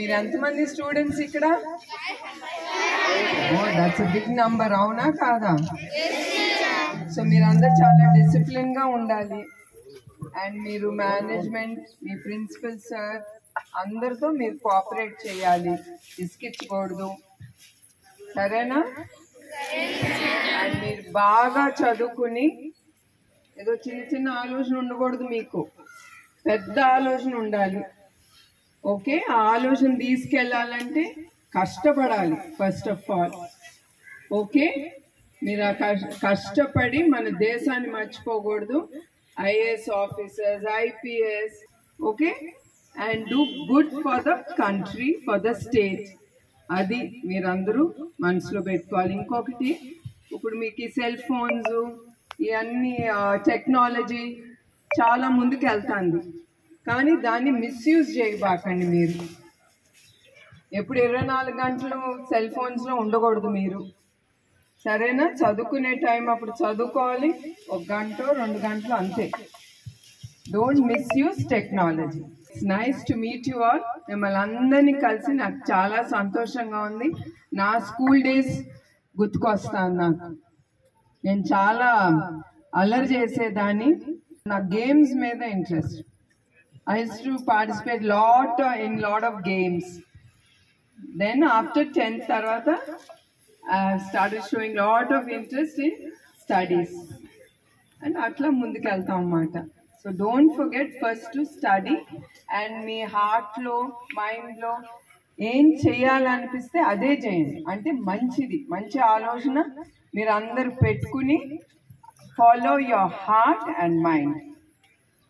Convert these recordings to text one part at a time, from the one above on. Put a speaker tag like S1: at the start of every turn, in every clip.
S1: మీరు ఎంతమంది స్టూడెంట్స్ ఇక్కడ? దట్స్ బిగ్ నంబర్, అవునా కాదా? సో మీరందరూ చాలా డిసిప్లిన్ గా ఉండాలి. అండ్ మీరు మేనేజ్మెంట్, మీ ప్రిన్సిపల్ సార్ అందరితో మీరు కోఆపరేట్ చేయాలి, ఇసుకిచ్చకూడదు, సరేనా? అండ్ మీరు బాగా చదువుకుని ఏదో చిన్న చిన్న ఆలోచన ఉండకూడదు, మీకు పెద్ద ఆలోచన ఉండాలి. ఓకే, ఆ ఆలోచన తీసుకెళ్ళాలంటే కష్టపడాలి ఫస్ట్ ఆఫ్ ఆల్. ఓకే, మీరు ఆ కష్టపడి మన దేశాన్ని మర్చిపోకూడదు. IAS officers, IPS, okay, and do good for the country, for the state. అది మీరందరూ మనసులో పెట్టుకోవాలి. ఇంకొకటి, ఇప్పుడు మీకు ఈ సెల్ ఫోన్స్ ఇవన్నీ టెక్నాలజీ చాలా ముందుకు వెళ్తుంది, కానీ దాన్ని మిస్యూజ్ చేయబాకండి. మీరు ఎప్పుడు 24 గంటలు సెల్ ఫోన్స్లో ఉండకూడదు మీరు, సరేనా? చదువుకునే టైం అప్పుడు చదువుకోవాలి, 1 గంట 2 గంటలు అంతే. Don't misuse technology. It's nice to meet you all. మిమ్మల్ని అందరినీ కలిసి నాకు చాలా సంతోషంగా ఉంది. నా స్కూల్ డేస్ గుర్తుకొస్తాను. నేను చాలా అల్లరి చేసేదాన్ని. నా గేమ్స్ మీద interest. I used to participate in lot of games. Then after 10th tarvata, I started showing lot of interest in studies. And atla munduku veltam annamata. So don't forget first to study, and me heart లో mind లో ఏం చేయాలనిపిస్తే అదే చేయండి. అంటే మంచి ఆలోచన మీరు అందరు పెట్టుకుని follow your heart and mind.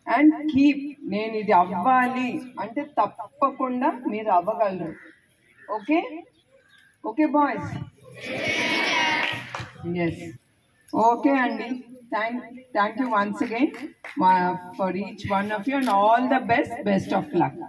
S1: And keep, నేను ఇది అవ్వాలి అంటే తప్పకుండా మీరు అవ్వగలరు. Okay okay boys? Yes, okay అండి. Thank you once again for each one of you, and all the best of luck.